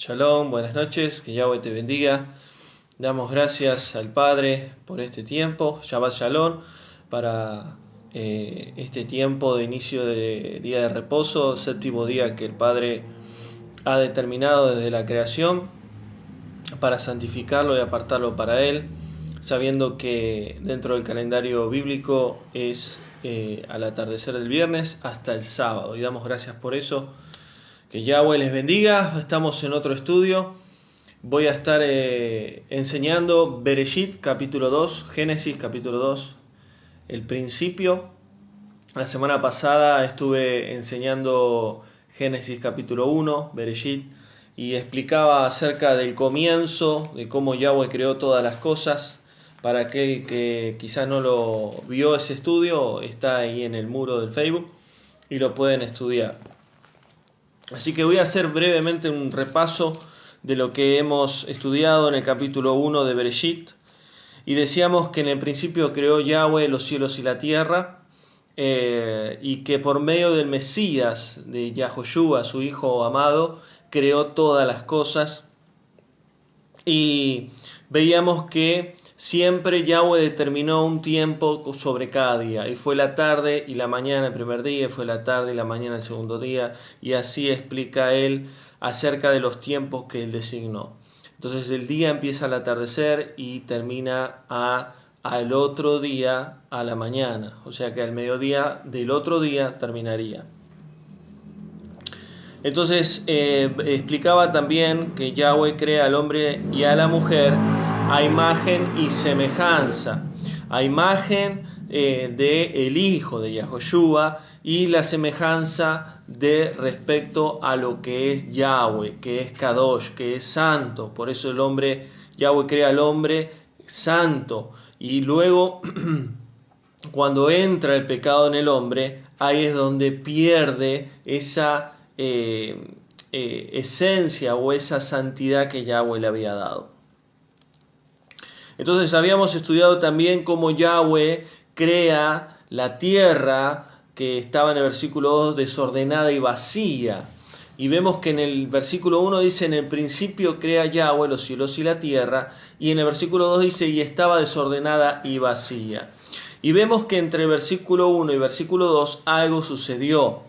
Shalom, buenas noches, que Yahweh te bendiga. Damos gracias al Padre por este tiempo, Shabbat Shalom, para este tiempo de inicio de día de reposo, séptimo día que el Padre ha determinado desde la creación para santificarlo y apartarlo para Él, sabiendo que dentro del calendario bíblico es al atardecer del viernes hasta el sábado. Y damos gracias por eso. Que Yahweh les bendiga. Estamos en otro estudio. Voy a estar enseñando Bereshit capítulo 2, Génesis capítulo 2, el principio. La semana pasada estuve enseñando Génesis capítulo 1, Bereshit, y explicaba acerca del comienzo, de cómo Yahweh creó todas las cosas. Para aquel que quizás no lo vio ese estudio, está ahí en el muro del Facebook y lo pueden estudiar. Así que voy a hacer brevemente un repaso de lo que hemos estudiado en el capítulo 1 de Bereshit. Y decíamos que en el principio creó Yahweh los cielos y la tierra, y que por medio del Mesías, de Yahoshua, su hijo amado, creó todas las cosas. Y veíamos que siempre Yahweh determinó un tiempo sobre cada día, y fue la tarde y la mañana el primer día, y fue la tarde y la mañana el segundo día, y así explica él acerca de los tiempos que él designó. Entonces el día empieza al atardecer y termina al otro día a la mañana, o sea que al mediodía del otro día terminaría. Entonces explicaba también que Yahweh crea al hombre y a la mujer a imagen y semejanza, a imagen del Hijo de Yahoshua, y la semejanza de respecto a lo que es Yahweh, que es Kadosh, que es santo. Por eso Yahweh crea al hombre santo, y luego cuando entra el pecado en el hombre, ahí es donde pierde esa esencia o esa santidad que Yahweh le había dado. Entonces habíamos estudiado también cómo Yahweh crea la tierra, que estaba en el versículo 2, desordenada y vacía. Y vemos que en el versículo 1 dice: en el principio crea Yahweh los cielos y la tierra. Y en el versículo 2 dice: y estaba desordenada y vacía. Y vemos que entre el versículo 1 y versículo 2 algo sucedió.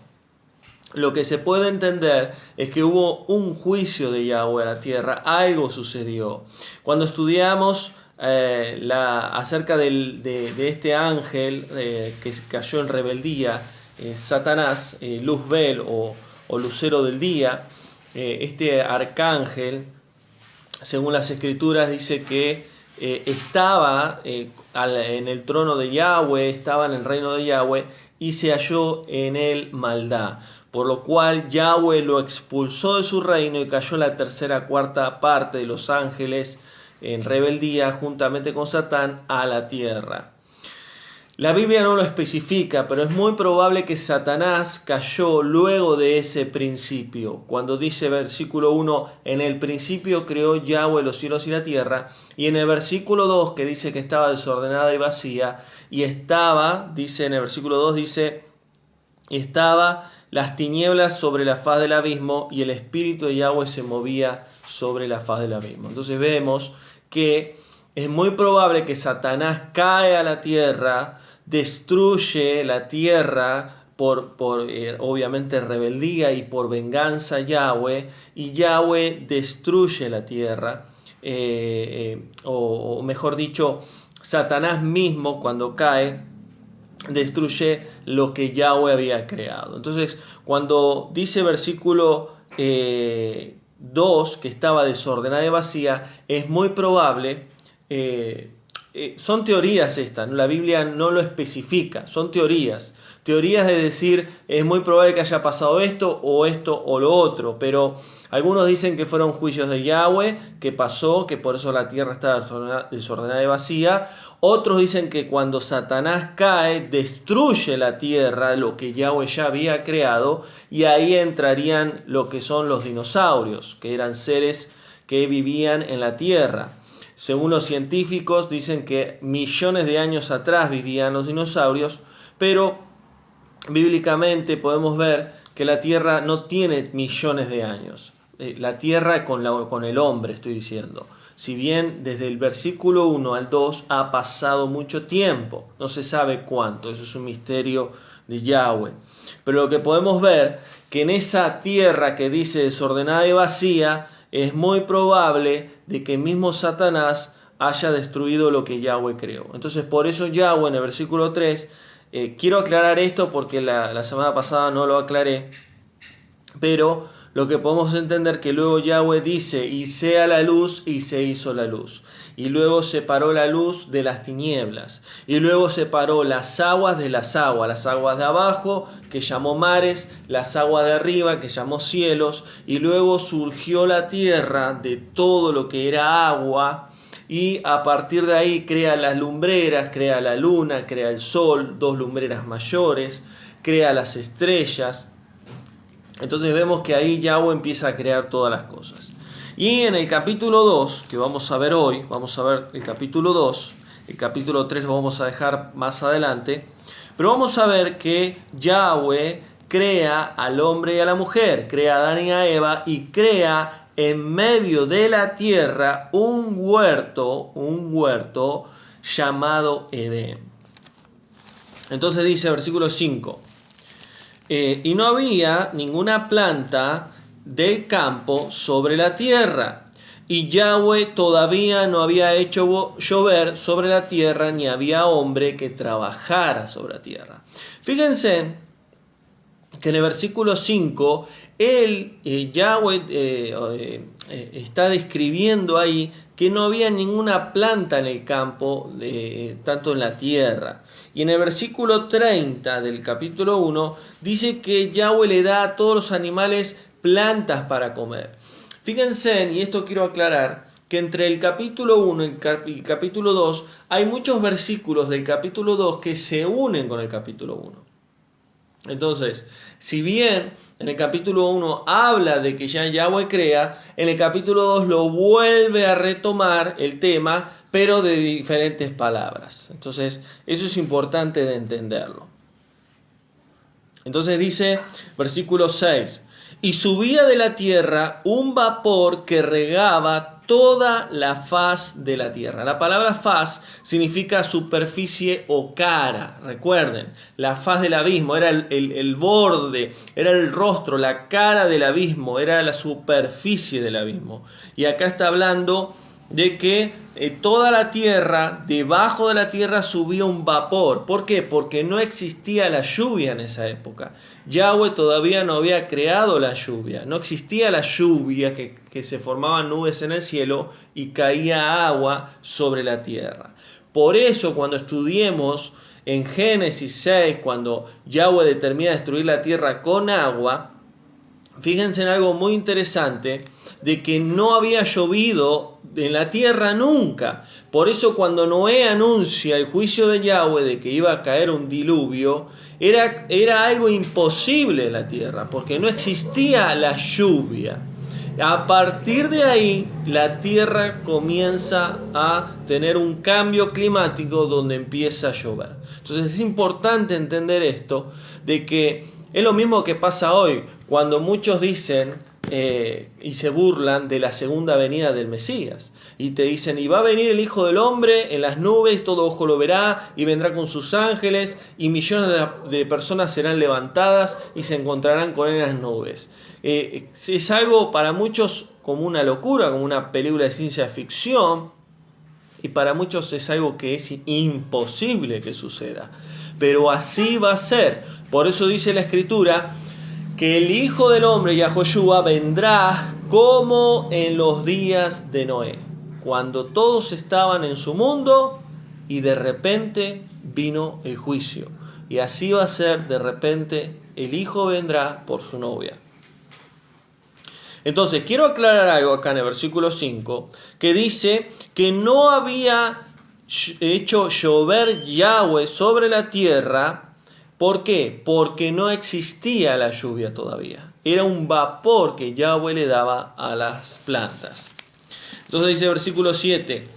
Lo que se puede entender es que hubo un juicio de Yahweh a la tierra, algo sucedió. Cuando estudiamos acerca de este ángel que cayó en rebeldía, Satanás, Luzbel o lucero del día, este arcángel, según las escrituras, dice que estaba en el trono de Yahweh, estaba en el reino de Yahweh, y se halló en él maldad. Por lo cual Yahweh lo expulsó de su reino y cayó la tercera cuarta parte de los ángeles en rebeldía juntamente con Satán a la tierra. La Biblia no lo especifica, pero es muy probable que Satanás cayó luego de ese principio. Cuando dice versículo 1, en el principio creó Yahweh los cielos y la tierra, y en el versículo 2, que dice que estaba desordenada y vacía, y estaba, dice en el versículo 2, dice, estaba las tinieblas sobre la faz del abismo, y el espíritu de Yahweh se movía sobre la faz del abismo. Entonces vemos que es muy probable que Satanás cae a la tierra, destruye la tierra por obviamente rebeldía y por venganza a Yahweh, y Yahweh destruye la tierra, o mejor dicho, Satanás mismo cuando cae destruye lo que Yahweh había creado. Entonces, cuando dice versículo 2 que estaba desordenada y vacía, es muy probable, son teorías estas, la Biblia no lo especifica, son teorías de decir, es muy probable que haya pasado esto o lo otro, pero algunos dicen que fueron juicios de Yahweh, que pasó, que por eso la tierra está desordenada y vacía. Otros dicen que cuando Satanás cae, destruye la tierra, lo que Yahweh ya había creado, y ahí entrarían lo que son los dinosaurios, que eran seres que vivían en la tierra. Según los científicos, dicen que millones de años atrás vivían los dinosaurios, pero bíblicamente podemos ver que la tierra no tiene millones de años. la tierra con el hombre, estoy diciendo. Si bien desde el versículo 1 al 2 ha pasado mucho tiempo, no se sabe cuánto, eso es un misterio de Yahweh. Pero lo que podemos ver, que en esa tierra que dice desordenada y vacía, es muy probable de que mismo Satanás haya destruido lo que Yahweh creó. Entonces por eso Yahweh en el versículo 3, quiero aclarar esto porque la semana pasada no lo aclaré, pero lo que podemos entender que luego Yahweh dice, y sea la luz, y se hizo la luz. Y luego separó la luz de las tinieblas. Y luego separó las aguas de las aguas de abajo, que llamó mares, las aguas de arriba, que llamó cielos. Y luego surgió la tierra de todo lo que era agua. Y a partir de ahí crea las lumbreras, crea la luna, crea el sol, 2 lumbreras mayores, crea las estrellas. Entonces vemos que ahí Yahweh empieza a crear todas las cosas. Y en el capítulo 2, que vamos a ver hoy, vamos a ver el capítulo 2, el capítulo 3 lo vamos a dejar más adelante, pero vamos a ver que Yahweh crea al hombre y a la mujer, crea a Adán y a Eva y crea en medio de la tierra un huerto llamado Edén. Entonces dice versículo 5. Y no había ninguna planta del campo sobre la tierra, y Yahweh todavía no había hecho llover sobre la tierra, ni había hombre que trabajara sobre la tierra. Fíjense que en el versículo 5, Yahweh está describiendo ahí que no había ninguna planta en el campo, tanto en la tierra. Y en el versículo 30 del capítulo 1 dice que Yahweh le da a todos los animales plantas para comer. Fíjense, y esto quiero aclarar, que entre el capítulo 1 y el capítulo 2 hay muchos versículos del capítulo 2 que se unen con el capítulo 1. Entonces, si bien en el capítulo 1 habla de que ya Yahweh crea, en el capítulo 2 lo vuelve a retomar el tema, pero de diferentes palabras. Entonces, eso es importante de entenderlo. Entonces dice, versículo 6, y subía de la tierra un vapor que regaba toda la faz de la tierra. La palabra faz significa superficie o cara. Recuerden, la faz del abismo era el borde, era el rostro, la cara del abismo, era la superficie del abismo. Y acá está hablando de que toda la tierra, debajo de la tierra subía un vapor. ¿Por qué? Porque no existía la lluvia en esa época. Yahweh todavía no había creado la lluvia. No existía la lluvia que se formaban nubes en el cielo y caía agua sobre la tierra. Por eso cuando estudiemos en Génesis 6, cuando Yahweh determina destruir la tierra con agua, fíjense en algo muy interesante, de que no había llovido en la tierra nunca. Por eso cuando Noé anuncia el juicio de Yahweh de que iba a caer un diluvio, era algo imposible en la tierra, porque no existía la lluvia. A partir de ahí, la tierra comienza a tener un cambio climático donde empieza a llover. Entonces es importante entender esto, de que es lo mismo que pasa hoy, cuando muchos dicen y se burlan de la segunda venida del Mesías. Y te dicen, y va a venir el Hijo del Hombre en las nubes, todo ojo lo verá, y vendrá con sus ángeles, y millones de personas serán levantadas y se encontrarán con él en las nubes. Es algo para muchos como una locura, como una película de ciencia ficción, y para muchos es algo que es imposible que suceda. Pero así va a ser. Por eso dice la Escritura que el Hijo del Hombre, Yahoshua, vendrá como en los días de Noé, cuando todos estaban en su mundo y de repente vino el juicio. Y así va a ser, de repente el Hijo vendrá por su novia. Entonces, quiero aclarar algo acá en el versículo 5, que dice que no había hecho llover Yahweh sobre la tierra. ¿Por qué? Porque no existía la lluvia todavía. Era un vapor que Yahweh le daba a las plantas. Entonces dice el versículo 7.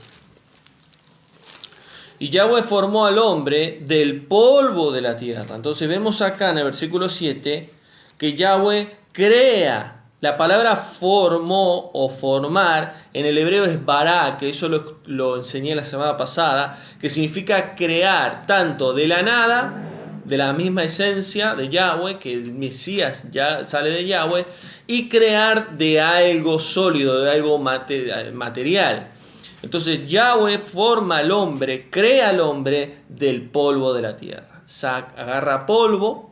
Y Yahweh formó al hombre del polvo de la tierra. Entonces vemos acá en el versículo 7 que Yahweh crea La palabra formó o formar en el hebreo es bará, que eso lo enseñé la semana pasada, que significa crear tanto de la nada, de la misma esencia de Yahweh, que el Mesías ya sale de Yahweh, y crear de algo sólido, de algo material. Entonces Yahweh forma al hombre, crea al hombre del polvo de la tierra. Agarra polvo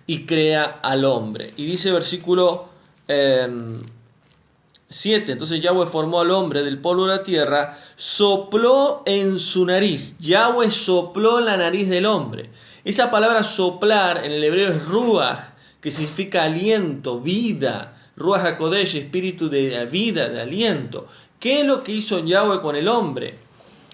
y crea al hombre. Y dice versículo 7, entonces Yahweh formó al hombre del polvo de la tierra, sopló en su nariz. Yahweh sopló en la nariz del hombre. Esa palabra soplar en el hebreo es ruach, que significa aliento, vida. Ruach HaKodesh, espíritu de vida, de aliento. ¿Qué es lo que hizo Yahweh con el hombre?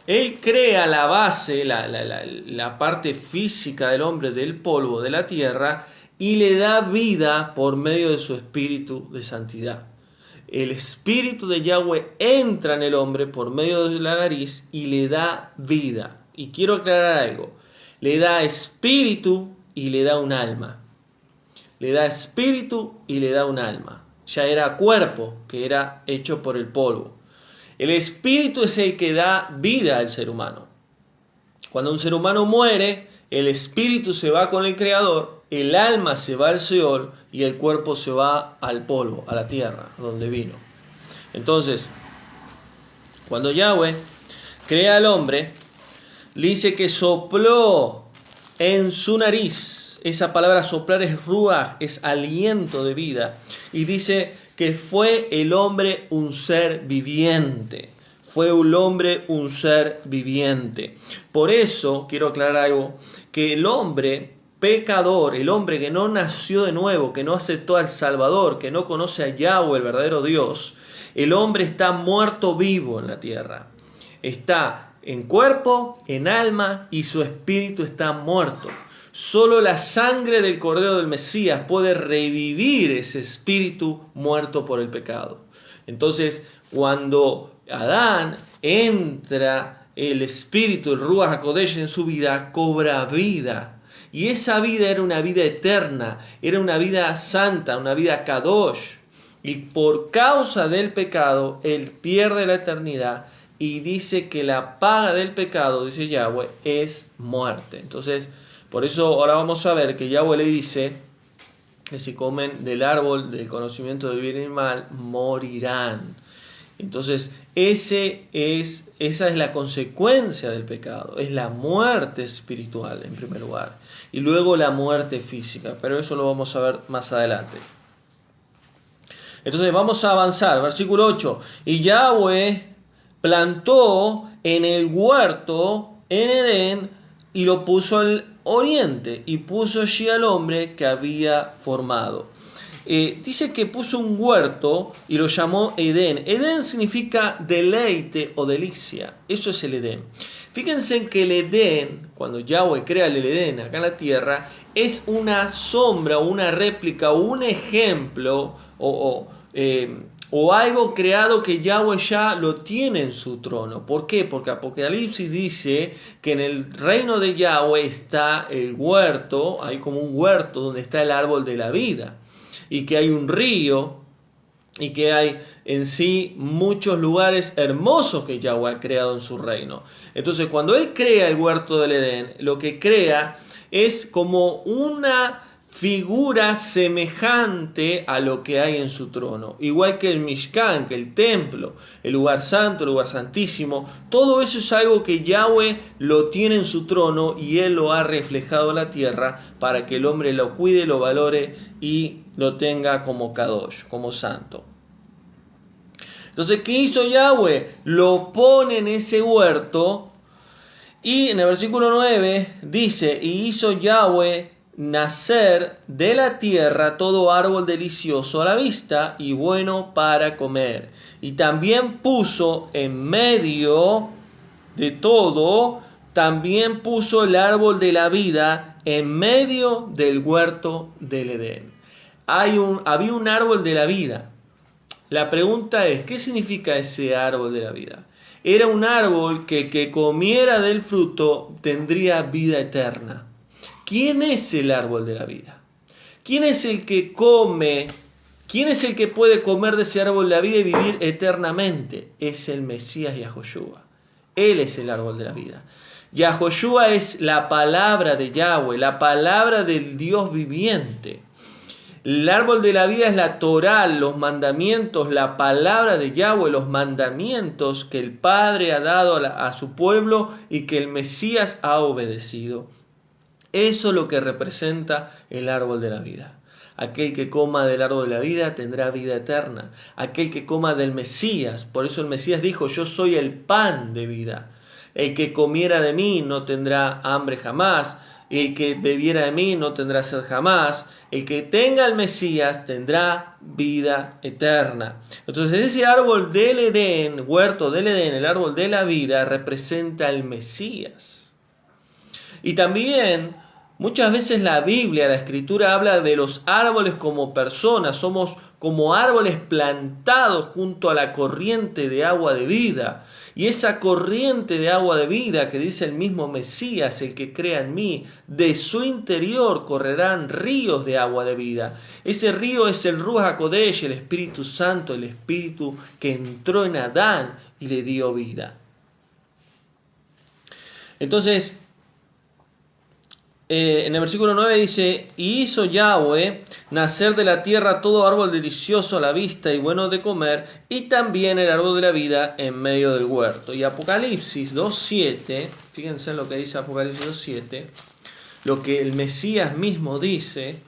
Él crea la base, la parte física del hombre del polvo de la tierra y le da vida por medio de su espíritu de santidad. El espíritu de Yahweh entra en el hombre por medio de la nariz y le da vida. Y quiero aclarar algo. Le da espíritu y le da un alma. Le da espíritu y le da un alma. Ya era cuerpo que era hecho por el polvo. El espíritu es el que da vida al ser humano. Cuando un ser humano muere, el espíritu se va con el Creador, el alma se va al Seol y el cuerpo se va al polvo, a la tierra, donde vino. Entonces, cuando Yahweh crea al hombre, le dice que sopló en su nariz. Esa palabra soplar es ruach, es aliento de vida. Y dice que fue el hombre un ser viviente. Fue el hombre un ser viviente. Por eso, quiero aclarar algo, que el hombre pecador, el hombre que no nació de nuevo, que no aceptó al Salvador, que no conoce a Yahweh, el verdadero Dios, el hombre está muerto vivo en la tierra. Está en cuerpo, en alma y su espíritu está muerto. Solo la sangre del Cordero del Mesías puede revivir ese espíritu muerto por el pecado. Entonces, cuando Adán entra el espíritu, el Ruach HaKodesh en su vida, cobra vida. Y esa vida era una vida eterna, era una vida santa, una vida kadosh. Y por causa del pecado, él pierde la eternidad y dice que la paga del pecado, dice Yahweh, es muerte. Entonces, por eso ahora vamos a ver que Yahweh le dice que si comen del árbol del conocimiento del bien y el mal, morirán. Entonces, esa es la consecuencia del pecado, es la muerte espiritual en primer lugar, y luego la muerte física, pero eso lo vamos a ver más adelante. Entonces vamos a avanzar, versículo 8, y Yahweh plantó en el huerto en Edén y lo puso al oriente y puso allí al hombre que había formado. Dice que puso un huerto y lo llamó Edén. Edén significa deleite o delicia. Eso es el Edén. Fíjense en que el Edén, cuando Yahweh crea el Edén acá en la tierra, es una sombra, una réplica o un ejemplo o algo creado que Yahweh ya lo tiene en su trono. ¿Por qué? Porque Apocalipsis dice que en el reino de Yahweh está el huerto, hay como un huerto donde está el árbol de la vida, y que hay un río, y que hay en sí muchos lugares hermosos que Yahweh ha creado en su reino. Entonces, cuando Él crea el huerto del Edén, lo que crea es como una figura semejante a lo que hay en su trono. Igual que el Mishkan, que el templo, el lugar santo, el lugar santísimo, todo eso es algo que Yahweh lo tiene en su trono y Él lo ha reflejado en la tierra para que el hombre lo cuide, lo valore y lo tenga como Kadosh, como santo. Entonces, ¿qué hizo Yahweh? Lo pone en ese huerto y en el versículo 9 dice, y hizo Yahweh nacer de la tierra todo árbol delicioso a la vista y bueno para comer. Y también puso en medio de todo, también puso el árbol de la vida en medio del huerto del Edén. Había un árbol de la vida. La pregunta es, ¿qué significa ese árbol de la vida? Era un árbol que el que comiera del fruto tendría vida eterna. ¿Quién es el árbol de la vida? ¿Quién es el que come ¿Quién es el que puede comer de ese árbol de la vida y vivir eternamente? Es el Mesías Yahoshua. Él es el árbol de la vida. Yahoshua es la palabra de Yahweh, la palabra del Dios viviente. El árbol de la vida es la Torá, los mandamientos, la palabra de Yahweh, los mandamientos que el Padre ha dado a su pueblo y que el Mesías ha obedecido. Eso es lo que representa el árbol de la vida. Aquel que coma del árbol de la vida tendrá vida eterna. Aquel que coma del Mesías, por eso el Mesías dijo, yo soy el pan de vida. El que comiera de mí no tendrá hambre jamás. El que bebiera de mí no tendrá sed jamás. El que tenga al Mesías tendrá vida eterna. Entonces ese árbol del Edén, huerto del Edén, el árbol de la vida, representa al Mesías. Y también muchas veces la Biblia, la Escritura, habla de los árboles como personas. Somos como árboles plantados junto a la corriente de agua de vida. Y esa corriente de agua de vida que dice el mismo Mesías, el que crea en mí, de su interior correrán ríos de agua de vida. Ese río es el Ruach HaKodesh, el Espíritu Santo, el Espíritu que entró en Adán y le dio vida. Entonces, en el versículo 9 dice, y hizo Yahweh nacer de la tierra todo árbol delicioso a la vista y bueno de comer, y también el árbol de la vida en medio del huerto. Y Apocalipsis 2.7, fíjense en lo que dice Apocalipsis 2.7, lo que el Mesías mismo dice,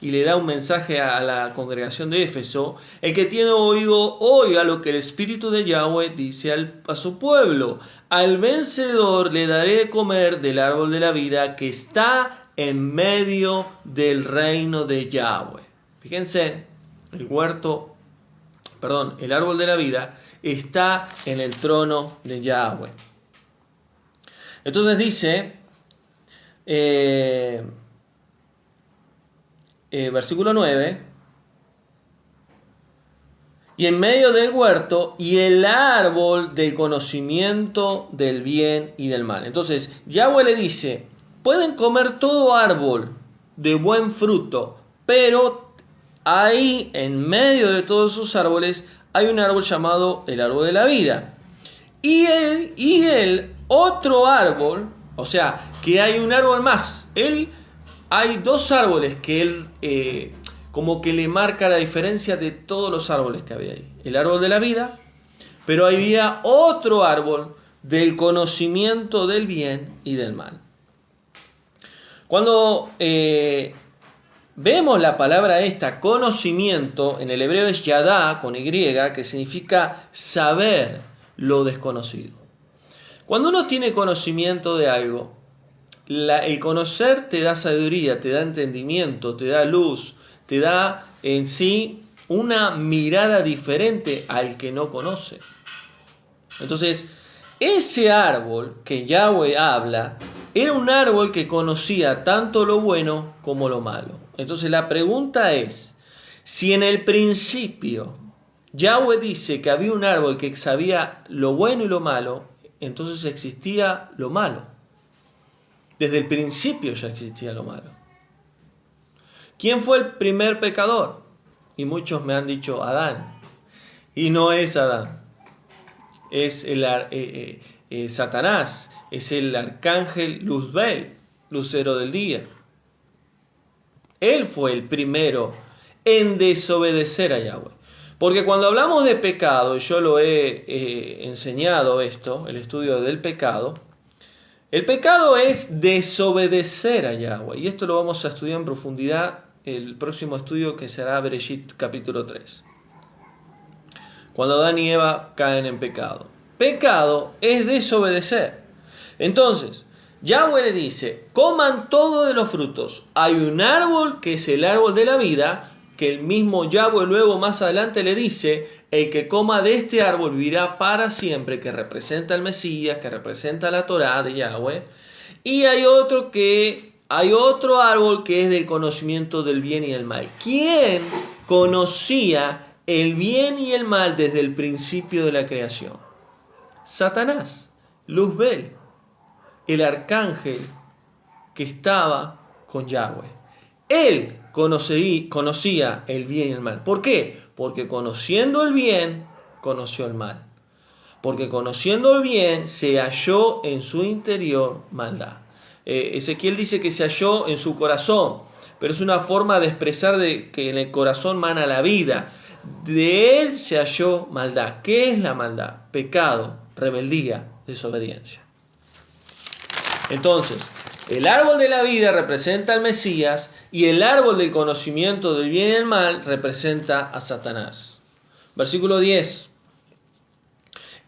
y le da un mensaje a la congregación de Éfeso: el que tiene oído, oiga lo que el Espíritu de Yahweh dice a su pueblo. Al vencedor le daré de comer del árbol de la vida que está en medio del reino de Yahweh. Fíjense, el árbol de la vida está en el trono de Yahweh. Entonces dice, versículo 9, y en medio del huerto y el árbol del conocimiento del bien y del mal. Entonces Yahweh le dice, pueden comer todo árbol de buen fruto, pero ahí en medio de todos esos árboles hay un árbol llamado el árbol de la vida. Y el otro árbol, o sea, que hay un árbol más. Hay dos árboles que él como que le marca la diferencia de todos los árboles que había ahí. El árbol de la vida, pero había otro árbol del conocimiento del bien y del mal. Cuando vemos la palabra esta, conocimiento, en el hebreo es yadá, con Y, que significa saber lo desconocido. Cuando uno tiene conocimiento de algo, el conocer te da sabiduría, te da entendimiento, te da luz, te da en sí una mirada diferente al que no conoce. Entonces, ese árbol que Yahweh habla era un árbol que conocía tanto lo bueno como lo malo. Entonces la pregunta es, si en el principio Yahweh dice que había un árbol que sabía lo bueno y lo malo, entonces existía lo malo. Desde el principio ya existía lo malo. ¿Quién fue el primer pecador? Y muchos me han dicho Adán. Y no es Adán. Es Satanás. Es el arcángel Luzbel, lucero del día. Él fue el primero en desobedecer a Yahweh. Porque cuando hablamos de pecado, yo lo he enseñado esto, el estudio del pecado, el pecado es desobedecer a Yahweh. Y esto lo vamos a estudiar en profundidad el próximo estudio, que será Bereshit capítulo 3. Cuando Adán y Eva caen en pecado. Pecado es desobedecer. Entonces, Yahweh le dice, coman todo de los frutos. Hay un árbol que es el árbol de la vida, que el mismo Yahweh luego más adelante le dice, el que coma de este árbol vivirá para siempre, que representa al Mesías, que representa la Torá de Yahweh. Y hay otro árbol que es del conocimiento del bien y del mal. ¿Quién conocía el bien y el mal desde el principio de la creación? Satanás, Luzbel, el arcángel que estaba con Yahweh. Él conocía el bien y el mal. ¿Por qué? Porque conociendo el bien, conoció el mal. Porque conociendo el bien, se halló en su interior maldad. Ezequiel dice que se halló en su corazón, pero es una forma de expresar de que en el corazón mana la vida. De él se halló maldad. ¿Qué es la maldad? Pecado, rebeldía, desobediencia. Entonces, el árbol de la vida representa al Mesías y el árbol del conocimiento del bien y el mal representa a Satanás. Versículo 10.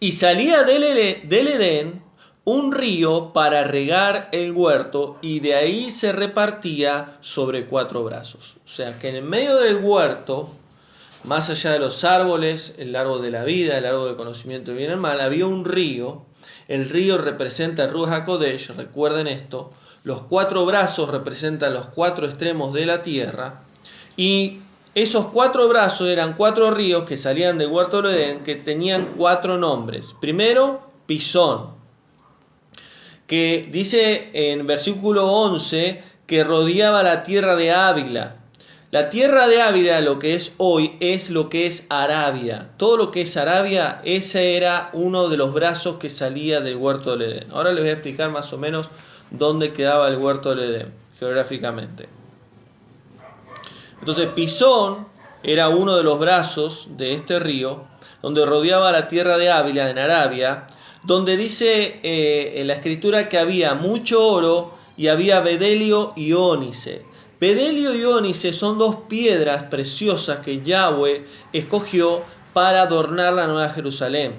Y salía del Edén un río para regar el huerto, y de ahí se repartía sobre 4 brazos. O sea que en el medio del huerto, más allá de los árboles, el árbol de la vida, el árbol del conocimiento del bien y el mal, había un río. El río representa el Ruach HaKodesh, recuerden esto. Los 4 brazos representan los 4 extremos de la tierra. Y esos 4 brazos eran 4 ríos que salían del huerto del Edén, que tenían 4 nombres. Primero, Pisón, que dice en versículo 11 que rodeaba la tierra de Ávila. La tierra de Ávila, lo que es hoy, es lo que es Arabia. Todo lo que es Arabia, ese era uno de los brazos que salía del huerto del Edén. Ahora les voy a explicar más o menos dónde quedaba el huerto del Edén, geográficamente. Entonces, Pisón era uno de los brazos de este río, donde rodeaba la tierra de Ávila, en Arabia, donde dice en la escritura que había mucho oro y había bedelio y ónice. Bedelio y ónice son 2 piedras preciosas que Yahweh escogió para adornar la Nueva Jerusalén.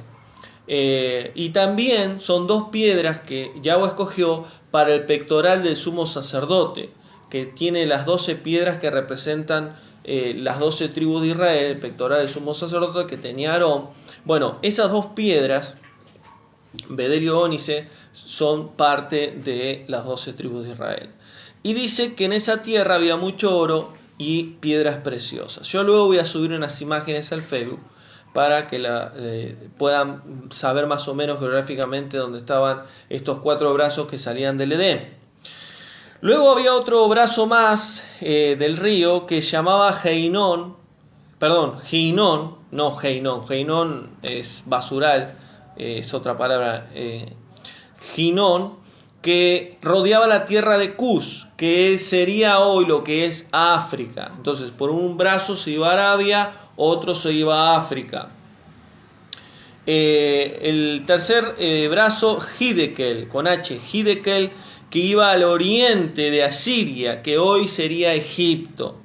Y también son 2 piedras que Yahweh escogió para el pectoral del sumo sacerdote, que tiene las 12 piedras que representan las 12 tribus de Israel, el pectoral del sumo sacerdote que tenía Aarón. Bueno, esas 2 piedras, bedelio y ónice, son parte de las 12 tribus de Israel. Y dice que en esa tierra había mucho oro y piedras preciosas. Yo luego voy a subir unas imágenes al Facebook para que puedan saber más o menos geográficamente dónde estaban estos 4 brazos que salían del Edén. Luego había otro brazo más del río que se llamaba Geinón, es basural, es otra palabra, Ginón, que rodeaba la tierra de Cus, que sería hoy lo que es África. Entonces, por un brazo se iba a Arabia, otro se iba a África. El tercer brazo, Hidekel, con H, Hidekel, que iba al oriente de Asiria, que hoy sería Egipto.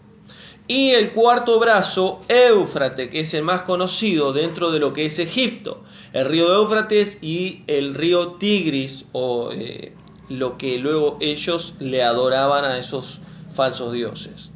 Y el cuarto brazo, Éufrates, que es el más conocido dentro de lo que es Egipto. El río Éufrates y el río Tigris, o lo que luego ellos le adoraban a esos falsos dioses.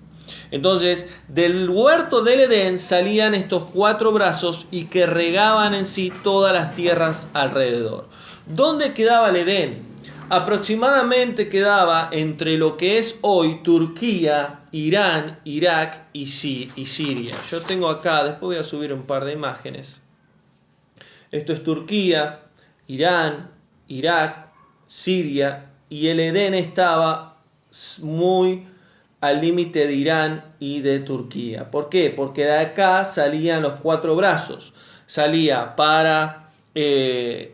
Entonces, del huerto del Edén salían estos 4 brazos y que regaban en sí todas las tierras alrededor. ¿Dónde quedaba el Edén? Aproximadamente quedaba entre lo que es hoy Turquía, Irán, Irak y Siria. Yo tengo acá, después voy a subir un par de imágenes. Esto es Turquía, Irán, Irak, Siria, y el Edén estaba muy al límite de Irán y de Turquía. ¿Por qué? Porque de acá salían los 4 brazos. Salía para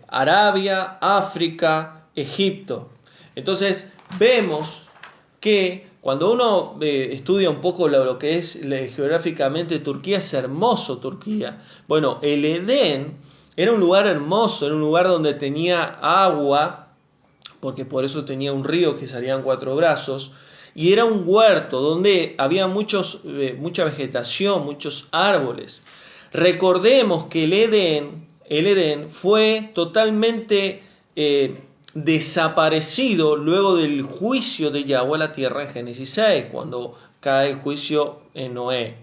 Arabia, África, Egipto. Entonces vemos que cuando uno estudia un poco lo que es geográficamente Turquía, es hermoso Turquía. Bueno, el Edén era un lugar hermoso, era un lugar donde tenía agua, porque por eso tenía un río que salían 4 brazos, y era un huerto donde había mucha vegetación, muchos árboles. Recordemos que el Edén fue totalmente desaparecido luego del juicio de Yahweh a la tierra en Génesis 6, cuando cae el juicio en Noé.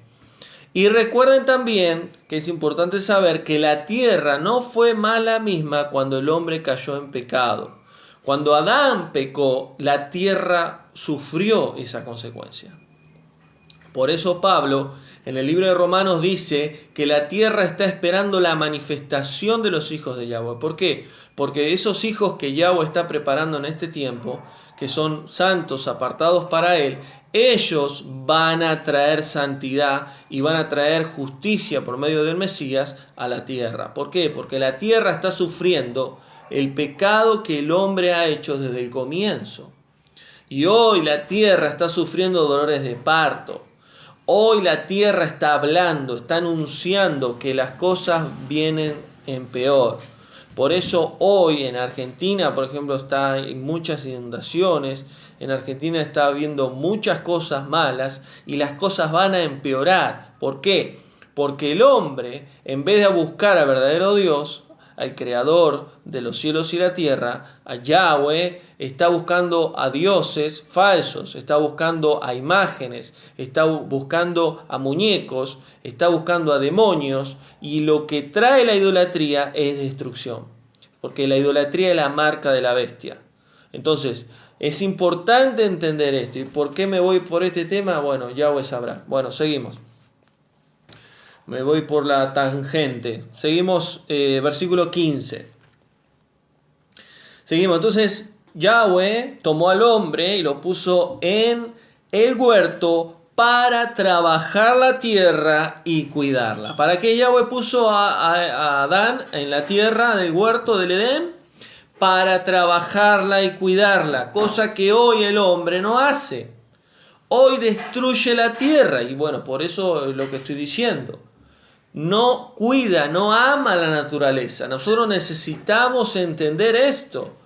Y recuerden también que es importante saber que la tierra no fue más la misma cuando el hombre cayó en pecado. Cuando Adán pecó, la tierra sufrió esa consecuencia. Por eso Pablo en el libro de Romanos dice que la tierra está esperando la manifestación de los hijos de Yahweh. ¿Por qué? Porque esos hijos que Yahweh está preparando en este tiempo, que son santos, apartados para Él, ellos van a traer santidad y van a traer justicia por medio del Mesías a la tierra. ¿Por qué? Porque la tierra está sufriendo el pecado que el hombre ha hecho desde el comienzo. Y hoy la tierra está sufriendo dolores de parto. Hoy la tierra está hablando, está anunciando que las cosas vienen en peor. Por eso hoy en Argentina, por ejemplo, está en muchas inundaciones. En Argentina está habiendo muchas cosas malas y las cosas van a empeorar. ¿Por qué? Porque el hombre, en vez de buscar al verdadero Dios, al creador de los cielos y la tierra, a Yahweh, está buscando a dioses falsos, está buscando a imágenes, está buscando a muñecos, está buscando a demonios, y lo que trae la idolatría es destrucción, porque la idolatría es la marca de la bestia. Entonces, es importante entender esto. ¿Y por qué me voy por este tema? Bueno, Yahweh sabrá. Bueno, seguimos. Me voy por la tangente. Seguimos, versículo 15. Seguimos. Entonces, Yahweh tomó al hombre y lo puso en el huerto para trabajar la tierra y cuidarla. ¿Para qué Yahweh puso a Adán en la tierra del huerto del Edén? Para trabajarla y cuidarla, cosa que hoy el hombre no hace. Hoy destruye la tierra, y bueno, por eso es lo que estoy diciendo. No cuida, no ama la naturaleza. Nosotros necesitamos entender esto.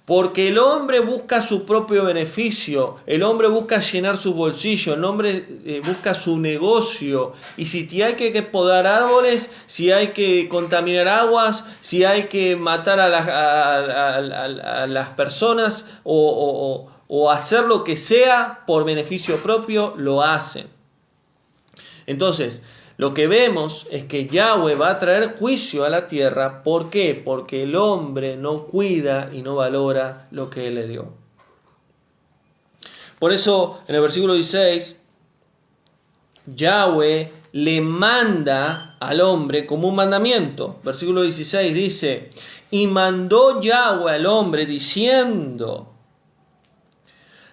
Porque el hombre busca su propio beneficio, el hombre busca llenar su bolsillo, el hombre busca su negocio. Y si hay que podar árboles, si hay que contaminar aguas, si hay que matar a las personas o hacer lo que sea por beneficio propio, lo hacen. Entonces, lo que vemos es que Yahweh va a traer juicio a la tierra. ¿Por qué? Porque el hombre no cuida y no valora lo que Él le dio. Por eso, en el versículo 16, Yahweh le manda al hombre como un mandamiento. Versículo 16 dice, y mandó Yahweh al hombre diciendo,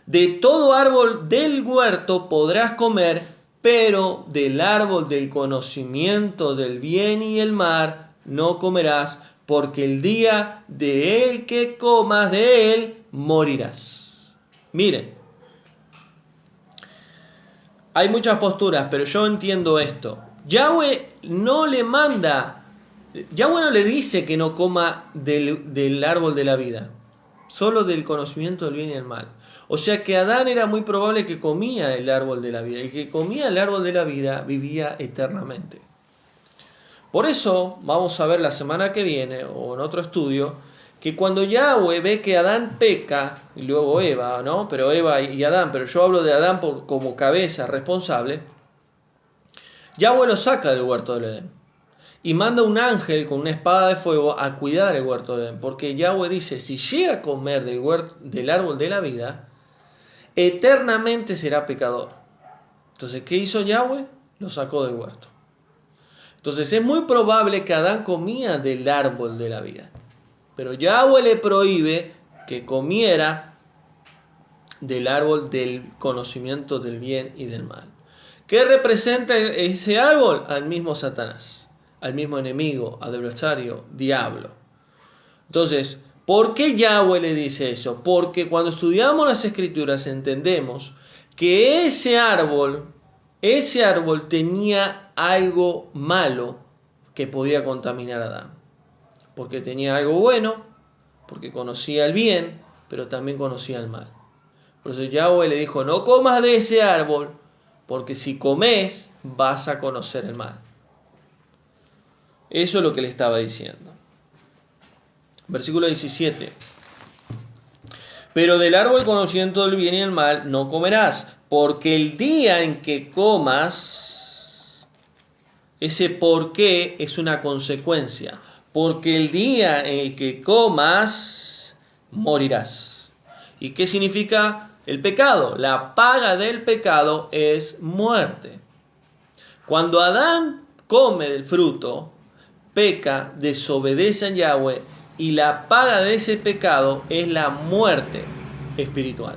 de todo árbol del huerto podrás comer, pero del árbol del conocimiento del bien y el mal no comerás, porque el día de él que comas de él morirás. Miren, hay muchas posturas, pero yo entiendo esto. Yahweh no le dice que no coma del árbol de la vida, solo del conocimiento del bien y el mal. O sea que Adán era muy probable que comía el árbol de la vida. El que comía el árbol de la vida vivía eternamente. Por eso vamos a ver la semana que viene, o en otro estudio, que cuando Yahweh ve que Adán peca, y luego Eva, ¿no? Pero Eva y Adán, pero yo hablo de Adán como cabeza responsable, Yahweh lo saca del huerto del Edén. Y manda un ángel con una espada de fuego a cuidar el huerto del Edén. Porque Yahweh dice, si llega a comer del árbol de la vida, eternamente será pecador. Entonces, ¿qué hizo Yahweh? Lo sacó del huerto. Entonces, es muy probable que Adán comía del árbol de la vida. Pero Yahweh le prohíbe que comiera del árbol del conocimiento del bien y del mal. ¿Qué representa ese árbol? Al mismo Satanás, al mismo enemigo, adversario, diablo. Entonces, ¿por qué Yahweh le dice eso? Porque cuando estudiamos las Escrituras entendemos que ese árbol tenía algo malo que podía contaminar a Adán. Porque tenía algo bueno, porque conocía el bien, pero también conocía el mal. Por eso Yahweh le dijo, no comas de ese árbol, porque si comes vas a conocer el mal. Eso es lo que le estaba diciendo. Versículo 17. Pero del árbol conociendo el bien y el mal no comerás, porque el día en que comas, ese por qué es una consecuencia, porque el día en el que comas, morirás. ¿Y qué significa el pecado? La paga del pecado es muerte. Cuando Adán come del fruto, peca, desobedece a Yahweh, y la paga de ese pecado es la muerte espiritual.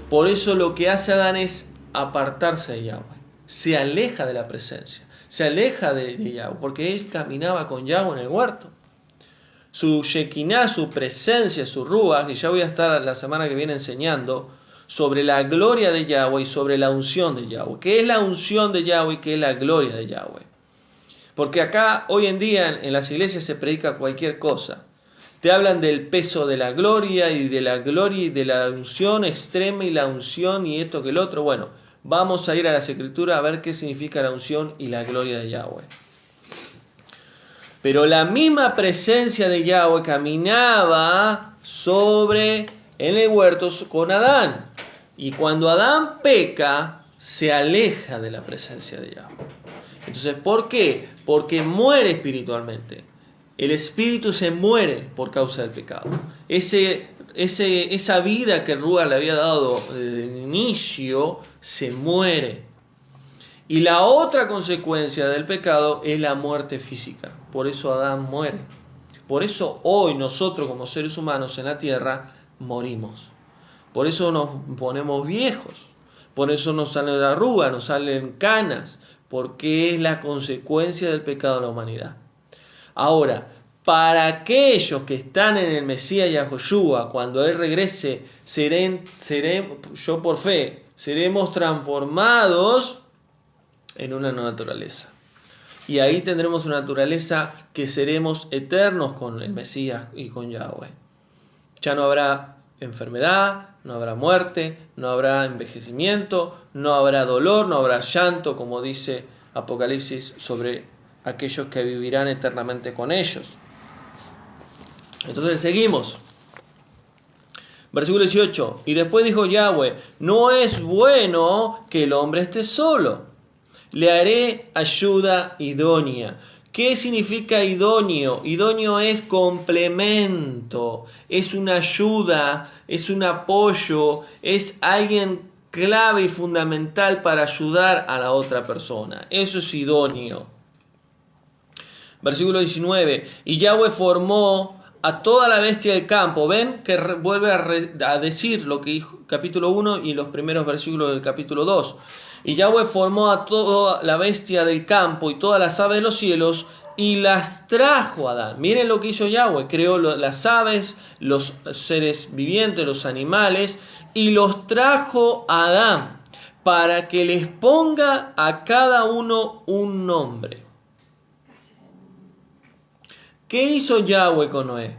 Por eso lo que hace Adán es apartarse de Yahweh. Se aleja de la presencia, se aleja de Yahweh, porque él caminaba con Yahweh en el huerto. Su Shekinah, su presencia, su Ruach, y ya voy a estar la semana que viene enseñando sobre la gloria de Yahweh y sobre la unción de Yahweh. ¿Qué es la unción de Yahweh y qué es la gloria de Yahweh? Porque acá, hoy en día, en las iglesias se predica cualquier cosa. Te hablan del peso de la gloria y de la unción extrema y la unción y esto que el otro. Bueno, vamos a ir a las Escrituras a ver qué significa la unción y la gloria de Yahweh. Pero la misma presencia de Yahweh caminaba en el huerto con Adán. Y cuando Adán peca, se aleja de la presencia de Yahweh. Entonces, ¿por qué? Porque muere espiritualmente. El espíritu se muere por causa del pecado. Esa vida que Ruach le había dado desde el inicio se muere. Y la otra consecuencia del pecado es la muerte física. Por eso Adán muere. Por eso hoy nosotros como seres humanos en la tierra morimos. Por eso nos ponemos viejos. Por eso nos salen arrugas, nos salen canas. Porque es la consecuencia del pecado de la humanidad. Ahora, para aquellos que están en el Mesías Yahoshua, cuando Él regrese, yo por fe, seremos transformados en una nueva naturaleza. Y ahí tendremos una naturaleza que seremos eternos con el Mesías y con Yahweh. Ya no habrá enfermedad, no habrá muerte, no habrá envejecimiento, no habrá dolor, no habrá llanto, como dice Apocalipsis sobre aquellos que vivirán eternamente con ellos. Entonces seguimos. Versículo 18. Y después dijo Yahweh: no es bueno que el hombre esté solo. Le haré ayuda idónea. ¿Qué significa idóneo? Idóneo es complemento, es una ayuda, es un apoyo, es alguien clave y fundamental para ayudar a la otra persona. Eso es idóneo. Versículo 19. Y Yahweh formó a toda la bestia del campo. ¿Ven? Que vuelve a decir lo que dijo capítulo 1 y los primeros versículos del capítulo 2. Y Yahweh formó a toda la bestia del campo y todas las aves de los cielos y las trajo a Adán. Miren lo que hizo Yahweh. Creó las aves, los seres vivientes, los animales, y los trajo a Adán para que les ponga a cada uno un nombre. ¿Qué hizo Yahweh con Noé?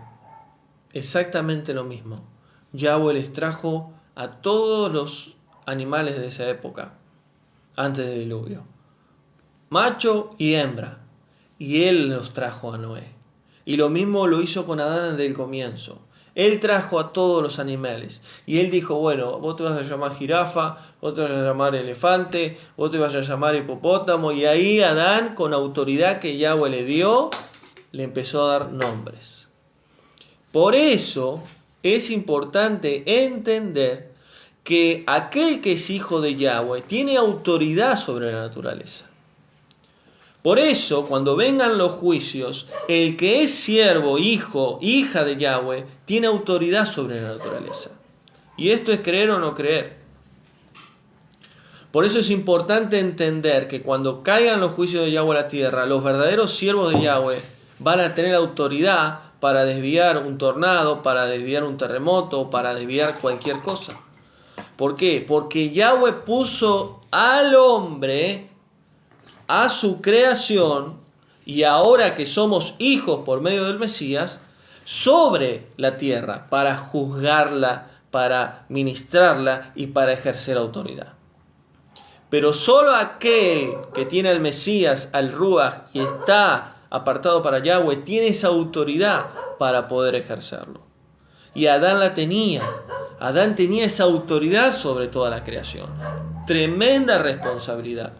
Exactamente lo mismo. Yahweh les trajo a todos los animales de esa época, antes del diluvio, macho y hembra, y él los trajo a Noé. Y lo mismo lo hizo con Adán desde el comienzo. Él trajo a todos los animales. Y él dijo, bueno, vos te vas a llamar jirafa, vos te vas a llamar elefante, vos te vas a llamar hipopótamo. Y ahí Adán, con autoridad que Yahweh le dio, le empezó a dar nombres. Por eso es importante entender que aquel que es hijo de Yahweh tiene autoridad sobre la naturaleza. Por eso, cuando vengan los juicios, el que es siervo, hijo, hija de Yahweh, tiene autoridad sobre la naturaleza. Y esto es creer o no creer. Por eso es importante entender que cuando caigan los juicios de Yahweh a la tierra, los verdaderos siervos de Yahweh van a tener autoridad para desviar un tornado, para desviar un terremoto, para desviar cualquier cosa. ¿Por qué? Porque Yahweh puso al hombre, a su creación, y ahora que somos hijos por medio del Mesías, sobre la tierra, para juzgarla, para ministrarla y para ejercer autoridad. Pero solo aquel que tiene al Mesías, al Ruach, y está apartado para Yahweh, tiene esa autoridad para poder ejercerlo. Y Adán la tenía. Adán tenía esa autoridad sobre toda la creación. Tremenda responsabilidad.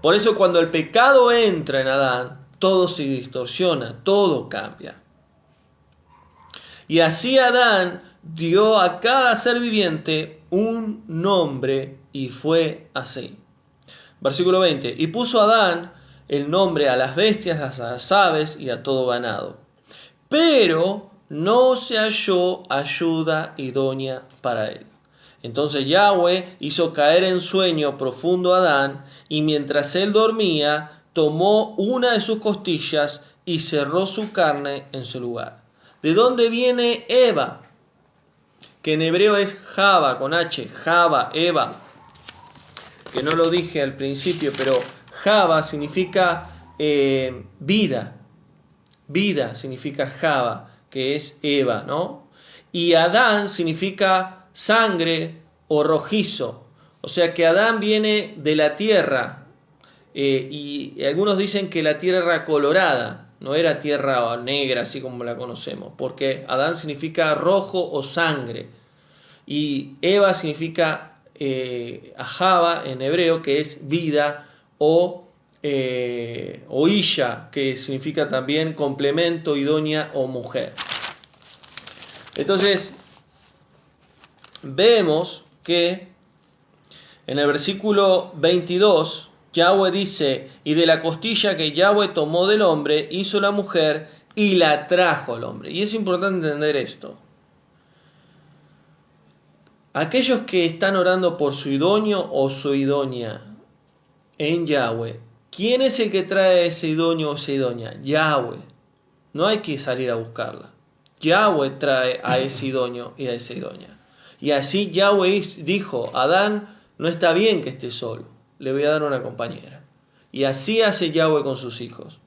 Por eso cuando el pecado entra en Adán, todo se distorsiona, todo cambia. Y así Adán dio a cada ser viviente un nombre y fue así. Versículo 20. Y puso Adán el nombre a las bestias, a las aves y a todo ganado. Pero no se halló ayuda idónea para él. Entonces Yahweh hizo caer en sueño profundo a Adán, y mientras él dormía, tomó una de sus costillas y cerró su carne en su lugar. ¿De dónde viene Eva? Que en hebreo es Java, con H, Java, Eva. Que no lo dije al principio, pero Java significa vida. Vida significa Java, que es Eva, ¿no? Y Adán significa sangre o rojizo. O sea que Adán viene de la tierra. Y algunos dicen que la tierra era colorada, no era tierra negra así como la conocemos, porque Adán significa rojo o sangre. Y Eva significa Java en hebreo, que es vida, o Isha, que significa también complemento, idónea o mujer. Entonces, vemos que en el versículo 22, Yahweh dice, y de la costilla que Yahweh tomó del hombre, hizo la mujer y la trajo al hombre. Y es importante entender esto. Aquellos que están orando por su idóneo o su idónea en Yahweh, ¿quién es el que trae ese idóneo o esa idónea? Yahweh. No hay que salir a buscarla. Yahweh trae a ese idóneo y a esa idónea. Y así Yahweh dijo, Adán no está bien que esté solo, le voy a dar una compañera. Y así hace Yahweh con sus hijos.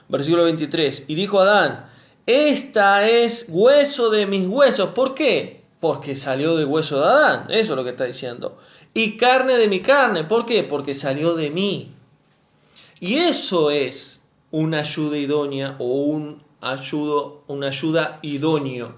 Versículo 23. Y dijo Adán, esta es hueso de mis huesos. ¿Por qué? Porque salió del hueso de Adán. Eso es lo que está diciendo. Y carne de mi carne. ¿Por qué? Porque salió de mí. Y eso es una ayuda idónea o una ayuda idóneo.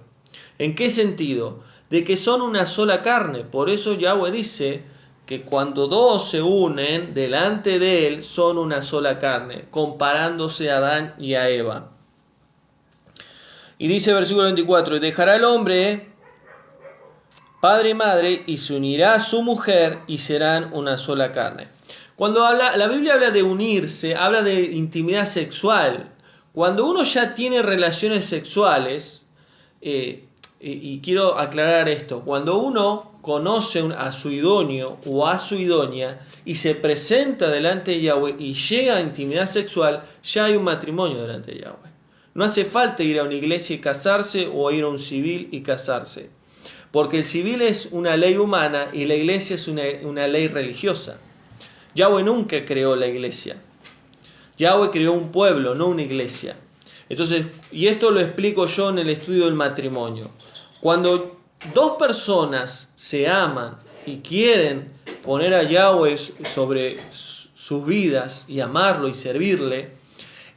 ¿En qué sentido? De que son una sola carne. Por eso Yahweh dice que cuando dos se unen delante de él son una sola carne, comparándose a Adán y a Eva. Y dice versículo 24, y dejará el hombre padre y madre y se unirá a su mujer y serán una sola carne. Cuando la Biblia habla de unirse, habla de intimidad sexual. Cuando uno ya tiene relaciones sexuales, y quiero aclarar esto, cuando uno conoce a su idóneo o a su idónea y se presenta delante de Yahweh y llega a intimidad sexual, ya hay un matrimonio delante de Yahweh. No hace falta ir a una iglesia y casarse o ir a un civil y casarse. Porque el civil es una ley humana y la iglesia es una ley religiosa. Yahweh nunca creó la iglesia. Yahweh creó un pueblo, no una iglesia. Entonces, y esto lo explico yo en el estudio del matrimonio. Cuando dos personas se aman y quieren poner a Yahweh sobre sus vidas y amarlo y servirle,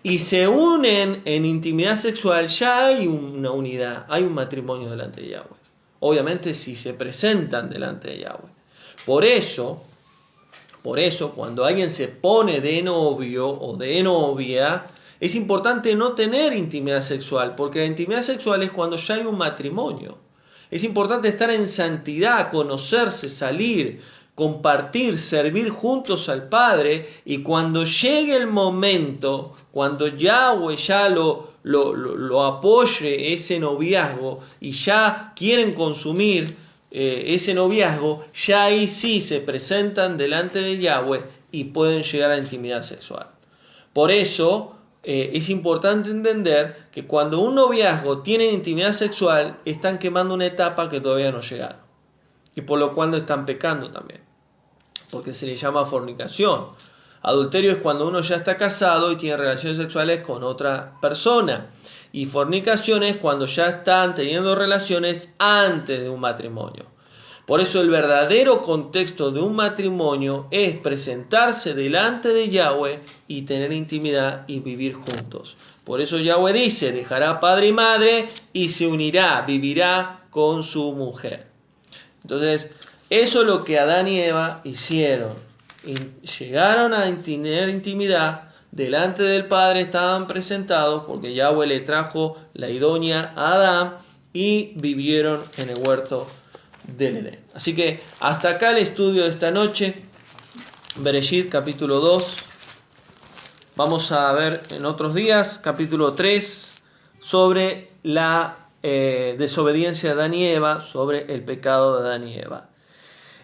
y se unen en intimidad sexual, ya hay una unidad, hay un matrimonio delante de Yahweh. Obviamente si se presentan delante de Yahweh. Por eso, cuando alguien se pone de novio o de novia, es importante no tener intimidad sexual, porque la intimidad sexual es cuando ya hay un matrimonio. Es importante estar en santidad, conocerse, salir, compartir, servir juntos al Padre, y cuando llegue el momento, cuando Yahweh ya lo apoye ese noviazgo y ya quieren consumir ese noviazgo, ya ahí sí se presentan delante de Yahweh y pueden llegar a intimidad sexual. Por eso es importante entender que cuando un noviazgo tiene intimidad sexual, están quemando una etapa que todavía no llegaron. Y por lo cual están pecando también. Porque se le llama fornicación. Adulterio es cuando uno ya está casado y tiene relaciones sexuales con otra persona. Y fornicación es cuando ya están teniendo relaciones antes de un matrimonio. Por eso el verdadero contexto de un matrimonio es presentarse delante de Yahweh y tener intimidad y vivir juntos. Por eso Yahweh dice, dejará padre y madre y se unirá, vivirá con su mujer. Entonces, eso es lo que Adán y Eva hicieron. Llegaron a tener intimidad, delante del Padre estaban presentados porque Yahweh le trajo la idónea a Adán y vivieron en el huerto del Edén. Así que hasta acá el estudio de esta noche, Bereshit capítulo 2. Vamos a ver en otros días, capítulo 3, sobre la desobediencia de Adán y Eva, sobre el pecado de Adán y Eva.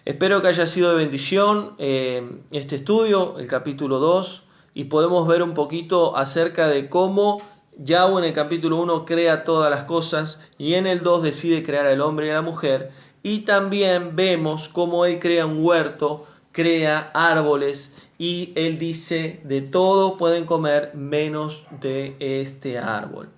Espero que haya sido de bendición este estudio, el capítulo 2, y podemos ver un poquito acerca de cómo Yahweh en el capítulo 1 crea todas las cosas y en el 2 decide crear al hombre y a la mujer, y también vemos cómo Él crea un huerto, crea árboles, y Él dice, de todo pueden comer menos de este árbol,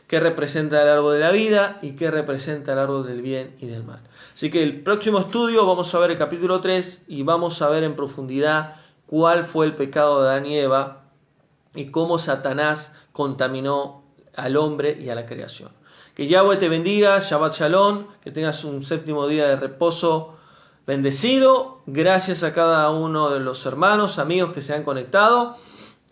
que representa el árbol de la vida y que representa el árbol del bien y del mal. Así que el próximo estudio vamos a ver el capítulo 3 y vamos a ver en profundidad cuál fue el pecado de Adán y Eva y cómo Satanás contaminó al hombre y a la creación. Que Yahweh te bendiga, Shabbat Shalom, que tengas un séptimo día de reposo bendecido. Gracias a cada uno de los hermanos, amigos que se han conectado.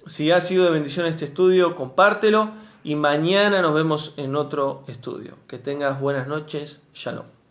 Si ha sido de bendición este estudio, compártelo. Y mañana nos vemos en otro estudio. Que tengas buenas noches. Shalom.